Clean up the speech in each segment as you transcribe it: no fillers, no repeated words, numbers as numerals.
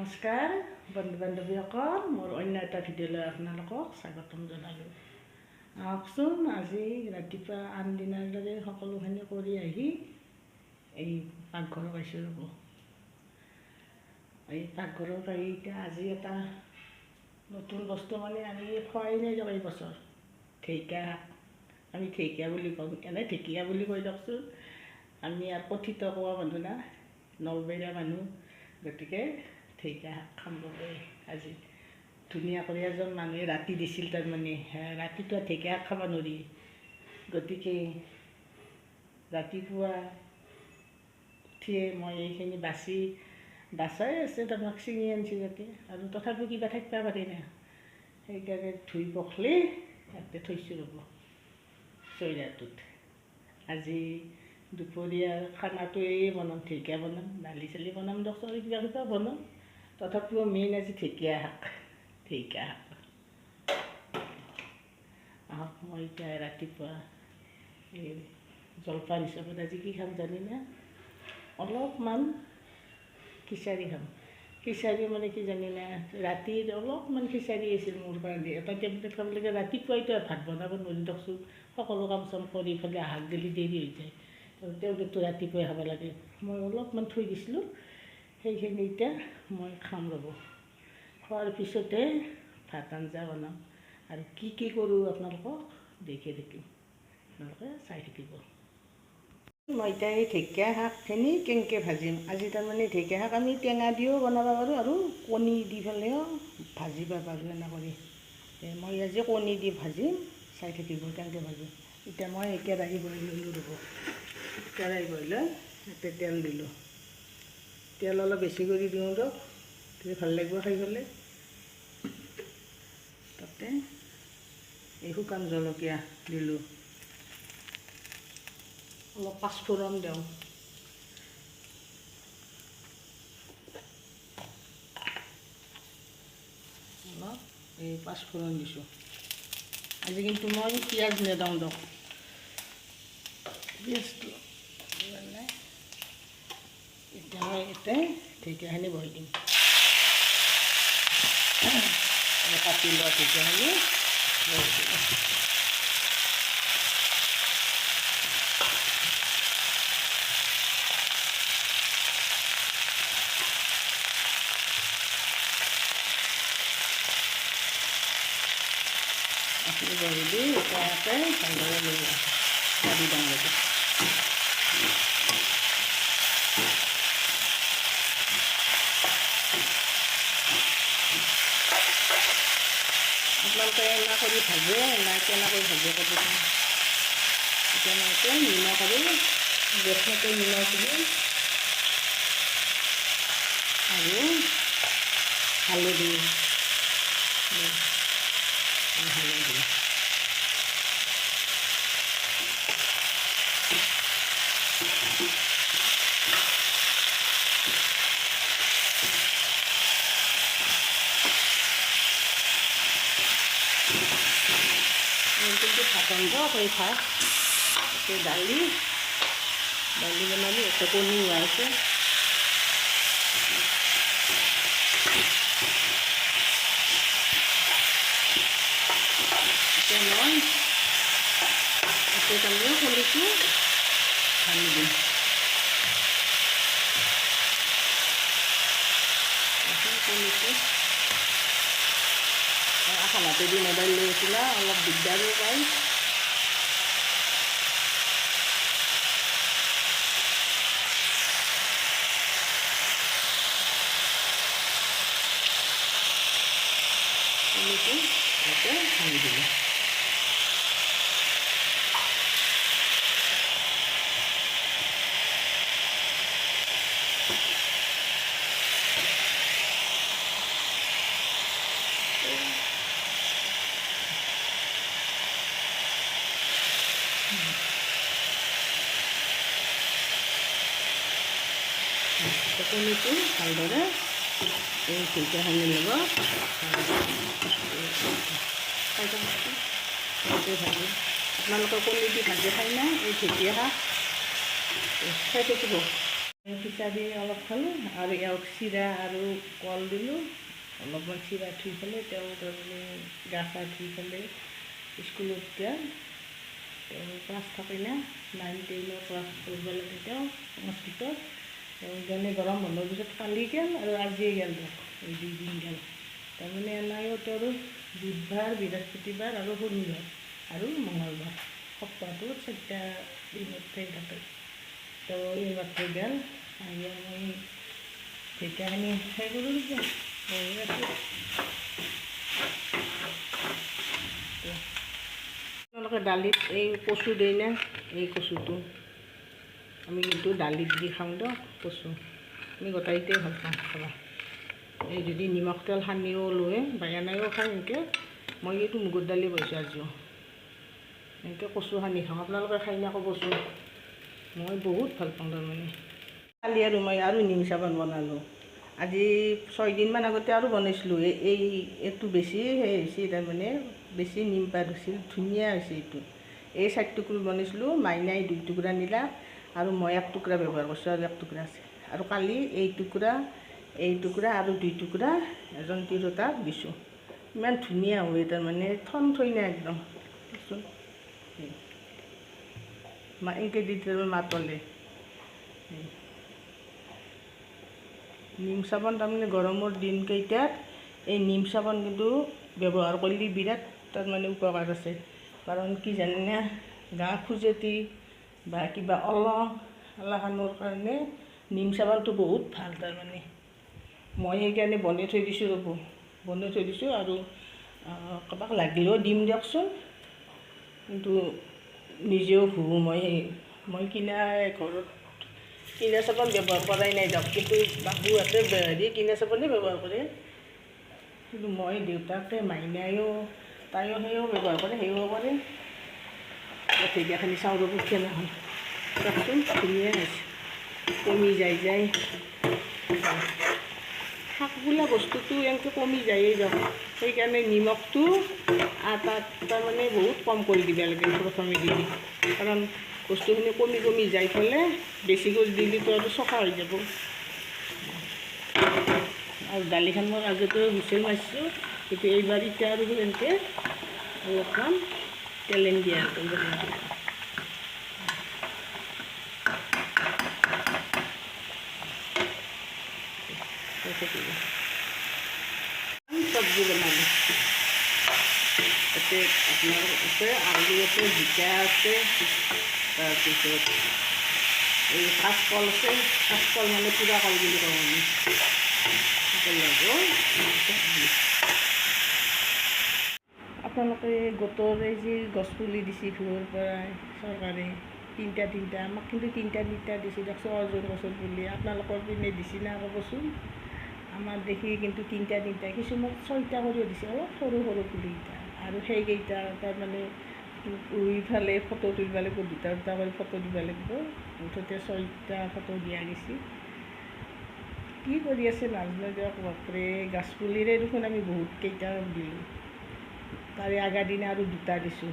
নমস্কাৰ বন্ধু বান্ধৱীসকল, মোৰ অন্য এটা ভিডিঅ'লৈ আপোনালোকক স্বাগতম জনালোঁ। আহকচোন, আজি ৰাতিপুৱা আন দিনাৰ দৰে সকলোখিনি কৰি আহি এই পাকঘৰত পাইছোঁ ৰ'ব। এই পাকঘৰত আহি এতিয়া আজি এটা নতুন বস্তু মানে আমি খোৱাই নাই যাব এই বছৰ। ঢেকীয়া শাক, আমি ঢেকীয়া বুলি কওঁ, এনেই ঢেকীয়া বুলি কৈ দিয়কচোন। আমি আৰু কথিত কোৱা মানুহ না, নলবেৰীয়া মানুহ, গতিকে ঢেকীয়া শাক খাম ৰ'ব। আজি ধুনীয়া কৰি এজন মানুহে ৰাতি দিছিল, তাৰমানে ৰাতিপুৱা ঢেকীয়া শাক খাব নোৱাৰি, গতিকে ৰাতিপুৱা উঠিয়ে মই এইখিনি বাচাই আছে, তোমাক ছিঙি আনিছোঁ যাতে, আৰু তথাপিও কিবা থাকিব পাৰি না, সেইকাৰণে ধুই পখলি ইয়াতে থৈছোঁ ৰ'ব চৈৰাটোত। আজি দুপৰীয়াৰ খানাটো এই বনাম, ঢেকীয়া বনাম, দালি চালি বনাম, দিয়কচোন কিবা কিবা বনাম। তথাপিও মেইন আজি ঢেকীয়া শাক। আহক, মই এতিয়া ৰাতিপুৱা এই জলপান হিচাপত আজি কি খাম জানিনে? অলপমান খিচাৰি খাম। খিচাৰি মানে কি জানিনে, ৰাতিৰ অলপমান খিচাৰি আছিল মোৰ কাৰণে, এটা টেবলেট খাব লাগে। ৰাতিপুৱাইতো ভাত বনাব নোৱাৰি দিয়কচোন, সকলো কাম চাম কৰি পেলাই আহাক গেলি দেৰি হৈ যায়, টেবলেটটো ৰাতিপুৱাই খাব লাগে। মই অলপমান থৈ দিছিলোঁ, সেইখিনি এতিয়া মই খাম ৰ'ব। খোৱাৰ পিছতে ভাত আঞ্জা বনাম, আৰু কি কৰোঁ আপোনালোকক দেখি থাকিম, আপোনালোকে চাই থাকিব। মই এতিয়া এই ঢেকীয়া শাকখিনি কেনেকৈ ভাজিম, আজি তাৰমানে ঢেকীয়া শাক আমি টেঙা দিও বনাব পাৰোঁ আৰু কণী দি পেলাইও ভাজিব পাৰোঁ। এনে কৰি মই আজি কণী দি ভাজিম, চাই থাকিব কেনেকৈ ভাজিম। এতিয়া মই কেৰাহী বহাই ল'লোঁ ৰ'ব। কেৰাহী বহাই লৈ ইয়াতে তেল দিলোঁ। তেল অলপ বেছি কৰি দিওঁ দিয়ক, তেতিয়া ভাল লাগিব খাই পেলাই। তাতে এই শুকান জলকীয়া দিলোঁ, অলপ পাঁচফোৰণ দিওঁ, অলপ এই পাঁচফোৰণ দিছোঁ। আজি কিন্তু মই পিঁয়াজ নেদাওঁ দিয়ক, পিঁয়াজটো নাই। এতিয়া মই ইয়াতে ঢেকীয়াখিনি বহাই দিম, কাটি লোৱা ঢেকীয়াখিনি বহাই দিম। আপুনি বহি দি এটাকৈ ভালদৰে লৈ ভাজি দিওঁ ৰ'ব। আপোনালোকে এনে কৰি ভাজে না কেনেকৈ ভাজে ক'বচোন। এতিয়া মই এতিয়া নিমখ আৰু গেছতে নিমখ দিম আৰু হালধি কিন্তু ভাত আনিব কৰি ভাত, এতিয়া দালি বনালোঁ, এতিয়া কণী হোৱাইছে। এতিয়া মই এতিয়া তাৰমানে কণীটো ঢালি দিম। কণীটো এখন হাতেদি মোবাইল লৈ আছিলা, অলপ দিগদাৰো পায়। কণীটো ইয়াতে ঢালি দিলোঁ। কণীটো ভালদৰে এই ঢেকীয়াখিনিৰ লগত ভাজি, আপোনালোকৰ কণী দি ভাজি খাই না এই ঢেকীয়া শাক, খাই থাকিব। খিচাৰী অলপ খালোঁ আৰু এওঁক চিৰা আৰু কল দিলোঁ। অলপমান চিৰা থৈ পেলাই তেওঁ তাৰমানে গা চা ধুই পেলাই স্কুলত গ'ল। তেওঁ ক্লাছ থাকে না 9-10 ক্লাছ কৰিব লাগে তেওঁ সংস্কৃতত। তেওঁ যেনে গৰম বন্ধৰ পিছত কালি গ'ল আৰু আজিয়ে গ'ল দিয়ক, এই 2 দিন গ'ল। তাৰমানে এনাইও তেওঁৰ বুধবাৰ, বৃহস্পতিবাৰ আৰু শনিবাৰ আৰু মঙলবাৰ সপ্তাহটোত 4টা দিনত থাকে। তো এইমাত্ৰ গ'ল আহি মই ঢেকীয়াখিনি সেই কৰোঁ বহি আছোঁ। আপোনালোকে দালিত এই কচু দিয়ে না, এই কচুটো আমি কিন্তু দালিত দি খাওঁ দিয়ক। কচু আমি গোটাইতে ভাল পাওঁ খাবা। এই যদি নিমখ তেল সানিও লৈ বাগানাইও খাওঁ এনেকৈ। মই এইটো মুগৰ দালি বনাইছোঁ আজিও, এনেকৈ কচু সানি খাওঁ। আপোনালোকে খাই না ক'বচোন, মই বহুত ভাল পাওঁ তাৰমানে। কালি আৰু মই আৰু নিম চাবান বনালোঁ। আজি 6 দিনমান আগতে আৰু বনাইছিলোঁ। এইটো বেছি সেই হৈছে তাৰমানে, বেছি নিম পাত হৈছিল, ধুনীয়া হৈছে এইটো। এই 4 টুকুৰা বনাইছিলোঁ, মাইনাই 2 টুকুৰা নিলা আৰু মই 1 টুকুৰা ব্যৱহাৰ কৰিছোঁ আৰু 1 টুকুৰা আছে। আৰু কালি এই টুকুৰা আৰু 2 টুকুৰা এজন তিৰোতাক দিছোঁ। ইমান ধুনীয়া হয় তাৰমানে, থন থৈ না একদম দেচোন। এনেকৈ দি তাৰমানে মাতলে নিম চাবোন তাৰমানে গৰমৰ দিনকেইটাত এই নিম চাবোন কিন্তু ব্যৱহাৰ কৰিলে বিৰাট তাৰমানে উপকাৰ আছে। কাৰণ কি জানেনে, গা খুজতি বা কিবা অলাখানৰ কাৰণে নিম চাবোনটো বহুত ভাল তাৰমানে। মই সেইকাৰণে বনাই থৈ দিছোঁ আৰু কাৰোবাক লাগিলেও দিম দিয়কচোন। কিন্তু নিজেও ঘঁহোঁ মই কিনা ঘৰত কিনা চাবোন ব্যৱহাৰ কৰাই নাই দিয়ক। কিন্তু বাবুহঁতে কিনা চাবোনেই ব্যৱহাৰ কৰে। কিন্তু মই দেউতাকে মাইনায়ো তাইও সেইও ব্যৱহাৰ কৰে, সেইও কৰে। ঢেকীয়াখিনি চাউলৰ পক্ষে নহয় চাওকচোন, ধুনীয়া হৈছে, কমি যায় শাক বোলা বস্তুটো এনেকৈ কমি যায়েই দিয়ক। সেইকাৰণে নিমখটো তাত তাৰমানে বহুত কম কৰি দিব লাগে প্ৰথমে দিলে। কাৰণ বস্তুখিনি কমি যাই পেলাই বেছিকৈ দিলেতো আৰু চফা হৈ যাব। আৰু দালিখন মই আগতেও হুইচেল মাৰিছোঁ, কিন্তু এইবাৰ এতিয়া আৰু এনেকৈ অলপমান তেলেন দিয়া চব্জি বনালোঁ। তাতে আপোনাৰ আছে আলু আছে, জিকা আছে, তাৰপিছত এই কাঁচকল আছে। কাঁচকল মানে পুৰা কল বুলি কওঁ আমি। আপোনালোকে গোটৰ এই যি গছপুলি দিছে ভূঁইৰ পৰাই চৰকাৰে 3টা আমাক কিন্তু 3টা দিছে দিয়কচোন, অৰ্জুন গছৰ পুলি। আপোনালোকৰ পিনে দিছে না ক'বচোন। আমাৰ দেখি কিন্তু 3টা কিছুমান 6টা কৰিও দিছে, অলপ সৰু পুলিকেইটা। আৰু সেইকেইটা তাৰমানে ৰুই ফালে ফটো তুলিব লাগিব, 2টা কৰি ফটো দিব লাগিব। মুঠতে 6টা ফটো দিয়া গৈছে। কি কৰি আছে নাজানো দিয়ক। বাপৰে, গছপুলিৰে দেখোন আমি বহুত কেইটা দিলোঁ। তাৰে আগৰ দিনা আৰু 2টা দিছোঁ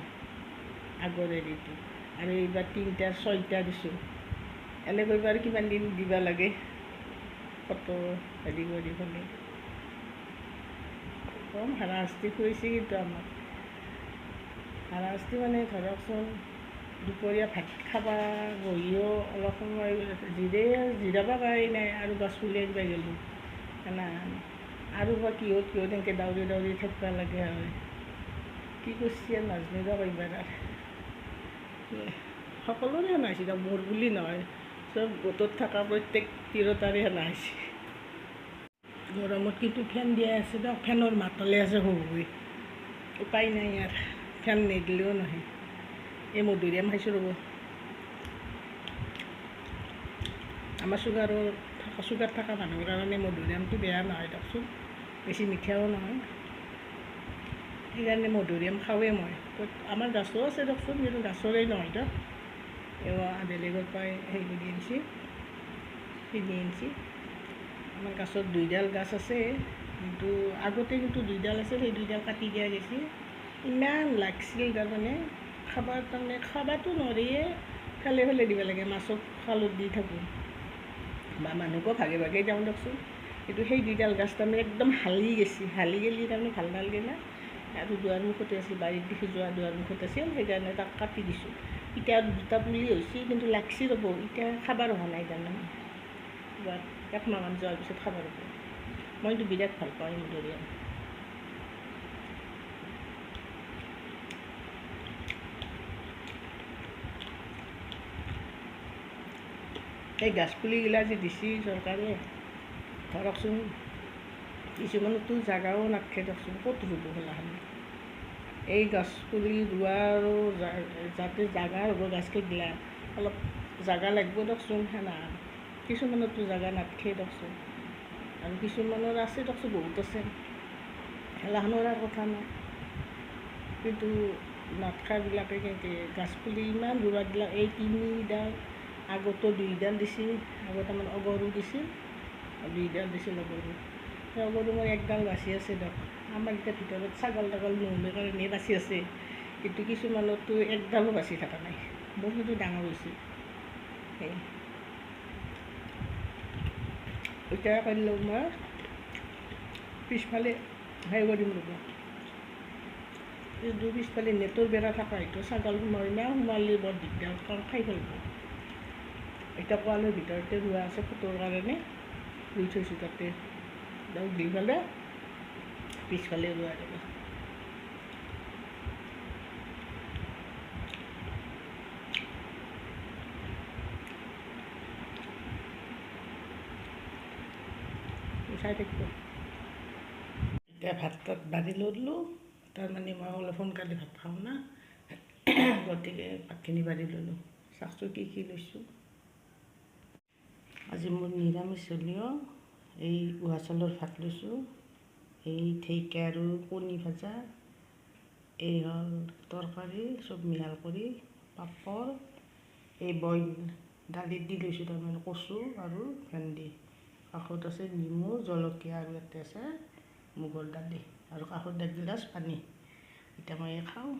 আগৰ হেৰিটো, আৰু এইবাৰ 3টাৰ 6টা দিছোঁ। এনেকৈ বাৰু কিমান দিন দিব লাগে ফটো হেৰি কৰি পেলাই। কম হাৰাশাস্তি খুৱাইছে কিন্তু আমাক। হাৰাশাস্তি মানে ধৰকচোন, দুপৰীয়া ভাত খাব বহিও অলপ সময় জিৰাব পাৰাই নাই আৰু গছপুলি আনিব গ'লোঁ আৰু বা কিহত এনেকৈ দৌৰি থাকিব লাগে হয়। কি কৰিছে আৰু নাজানো দিয়ক। এইবাৰ সকলোৰে সেনা হৈছে দিয়ক, মোৰ বুলি নহয়, চব গোটত থকা প্ৰত্যেক তিৰোতাৰে সেনা হৈছে। গৰমত কিন্তু ফেন দিয়া আছে দিয়ক, ফেনৰ মাতলে আছে শহুৱে। উপায় নাই আৰু, ফেন নিদিলেও নহয়। এই মধুৰিআম খাইছোঁ ৰ'ব। আমাৰ চুগাৰ থকা মানুহৰ কাৰণে মধুৰিআমটো বেয়া নহয় দিয়কচোন, বেছি মিঠাও নহয়। সেইকাৰণে মধুৰিআম খাওঁৱেই মই। আমাৰ গাছো আছে দিয়কচোন, কিন্তু গাছৰেই নহয় দিয়ক। বেলেগৰ পৰাই হেৰি কৰি আনিছে, কিনি আনিছে। আমাৰ গাছত 2ডাল গাছ আছে, কিন্তু আগতে কিন্তু 2ডাল আছিল, সেই 2ডাল কাটি দিয়া গৈছে। ইমান লাগিছিল তাৰমানে খাবাতো নোৱাৰিয়ে, ফেলে দিব লাগে। মাছক খালত দি থাকোঁ। বা মানুহকো ভাগে ভাগে দিওঁ দিয়কচোন। কিন্তু সেই দুইডাল গাছ তাৰমানে একদম হালি গেছি, হালি গেলি তাৰমানে ভাল নালাগে না। আৰু দুৱাৰ মুখতে আছিল, বাৰীত দেখি যোৱা দুৱাৰ মুখত আছিল, সেইকাৰণে তাক কাটি দিছোঁ। এতিয়া দুটা পুলি হৈছে, কিন্তু লাগছি ৰ'ব, এতিয়া খাবৰ হোৱা নাই তাৰমানে। এবাৰ 1 মাহমান যোৱাৰ পিছত খাবৰ হ'ব। মইতো বিৰাট ভাল পাওঁ এই মধুৰিআম। এই গাছপুলিগিলা যে দিছে চৰকাৰে, ধৰকচোন কিছুমানতো জাগাও নাথাকে দিয়কচোন, ক'ত ৰুব গেলাখান। এই গছপুলি ৰোৱা আৰু যাতে জাগা হ'ব গাছকেইগিলা, অলপ জাগা লাগিব দিয়কচোন। সেনা কিছুমানতো জাগা নাথাকে দিয়কচোন, আৰু কিছুমানৰ আছে দিয়কচোন, বহুত আছে, সেইগিলাখনৰ আৰু কথা নাই। কিন্তু নাথকাবিলাকে কেনেকৈ গাছপুলি ইমান ৰুৱা দিলাক, এই 3ডাল, আগতো 2ডাল দিছিল, আগত আমাৰ অগৰো দিছিল, 2ডাল দিছিল অগৰো। সেই অগৰো মই 1ডাল বাচি আছে দিয়ক। আমাৰ এতিয়া ভিতৰত ছাগল তাগল নহ'লে কাৰণে বাচি আছে, কিন্তু কিছুমানতো 1ডালো বাচি থকা নাই। মোৰ সেইটো ডাঙৰ হৈছে। সেই এতিয়া কৰিলোঁ মই পিছফালে সেই কৰিম ৰ'ব, কিন্তু পিছফালে নেটৰ বেৰা থকা সেইটো ছাগল সোমাই না, সোমালে বৰ দিগদাৰ, কাৰণ খাই পেলাব। এতিয়া পোৱালিৰ ভিতৰতে ৰোৱা আছে ফুটৰ কাৰণে, ৰুই থৈছোঁ তাতে, দি পেলাই পিছফালে ৰোৱা যাব। চাই থাকিব। এতিয়া ভাত তাত বাঢ়ি ল'লোঁ, তাৰমানে মই অলপ সোনকালে ভাত খাওঁ না, গতিকে ভাতখিনি বাঢ়ি ল'লোঁ। চাওকচোন কি লৈছোঁ। আজি মোৰ নিৰামিষ হ'লেও এই উহা চাউলৰ ভাত লৈছোঁ, এই ঢেঁকীয়া আৰু কণী ভাজা, এই হ'ল তৰকাৰী চব মিহল কৰি, পাপৰ, এই বইল দালিত দি লৈছোঁ তাৰমানে কচু আৰু ভেন্দি, কাষত আছে নেমু, জলকীয়া, আৰু ইয়াতে আছে মুগৰ দালি, আৰু কাষত 1 গিলাচ পানী। এতিয়া মই খাওঁ।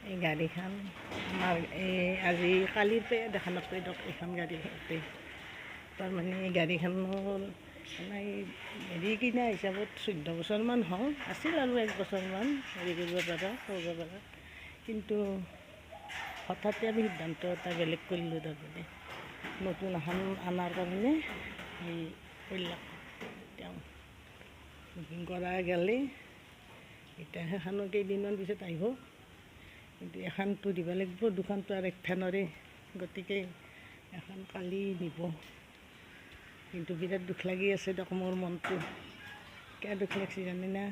এই গাড়ীখন আমাৰ আজি কালিৰ পৰা দেখা নাপায় দিয়ক, এইখন গাড়ী ঘৰতে। তাৰমানে এই গাড়ীখনৰ হেৰি কিনা হিচাপত 14 বছৰমান হ'ল, আছিল আৰু 1 বছৰমান হেৰি কৰিব পাৰা, কৰিব পাৰা, কিন্তু হঠাতে আমি সিদ্ধান্ত এটা বেলেগ কৰিলোঁ। তাৰমানে নতুন এখন অনাৰ কাৰণে এই কৰিলাক, তেওঁ বুকিং কৰা গ'লে, এতিয়া সেইখনো কেইদিনমান পিছত আহিব, কিন্তু এখনতো দিব লাগিব, দুখনতো আৰু একঠা নৰে, গতিকে এখন কালি নিব। কিন্তু বিৰাট দুখ লাগি আছে দিয়ক মোৰ মনটো। কিয় দুখ লাগিছে জানেনা,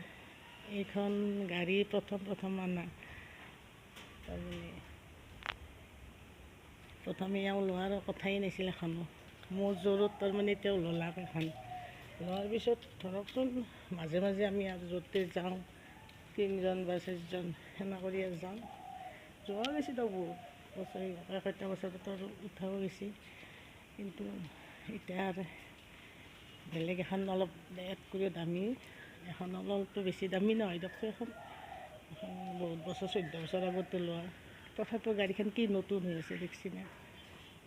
এইখন গাড়ী প্ৰথম অনা, তাৰমানে প্ৰথমে এওঁ লোৱাৰ কথাই নাছিল এখনো, মোৰ জোৰত তাৰমানে তেওঁ ল'লাক এখন। লোৱাৰ পিছত ধৰকচোন মাজে মাজে আমি আৰু য'তে যাওঁ 3জন বা 4জন সেনা কৰি আৰু যাওঁ, যোৱা গৈছে তো বহুত বছৰ, একেটা বছৰতো আৰু উঠাও গৈছে। কিন্তু এতিয়া আৰু বেলেগ এখন অলপ এড কৰি দামী, এখন অলপতো বেছি দামী নহয় দিয়কচোন, এখন বহুত বছৰ 14 বছৰ আগতে লোৱা, তথাপিও গাড়ীখন কি নতুন হৈ আছে দেখছি না।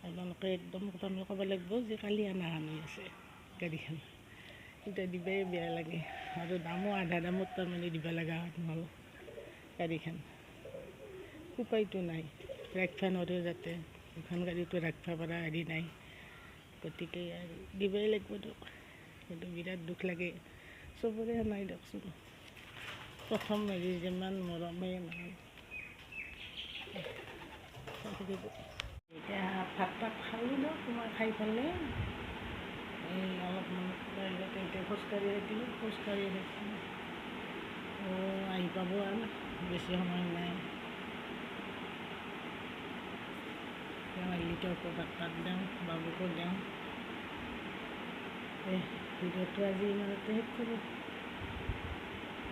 আপোনালোকে একদম তাৰমানে ক'ব লাগিব যে কালি অনা হৈ আছে গাড়ীখন, কিন্তু দিবাই বেয়া লাগে, আৰু দামো আধা দামত তাৰমানে দিব লগা নহ'ল গাড়ীখন। উপায়তো নাই, ৰাখিব নোৱাৰোঁ, যাতে এখন গাড়ীটো ৰাখিব পৰা হেৰি নাই, গতিকে আৰু দিবই লাগিব দিয়ক। কিন্তু বিৰাট দুখ লাগে, চবৰে নাই দিয়কচোন, প্ৰথম হেৰি যিমান মৰমেই নহয়। এতিয়া ভাত তাত খালোঁ দিয়ক, মই খাই পেলাই এই অলপমান এতিয়া খোজকাঢ়ি থাকিলোঁ, খোজকাঢ়ি থাকিলোঁ আহি পাব আৰু বেছি সময় নাই। তেওঁ আহিলে তেওঁকো ভাত তাত দিওঁ, বাবুকো দিওঁ। ভিডিঅ'টো আজি ইমানতে শেষ কৰোঁ,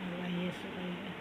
আৰু আহি আছোঁ কাইলৈ।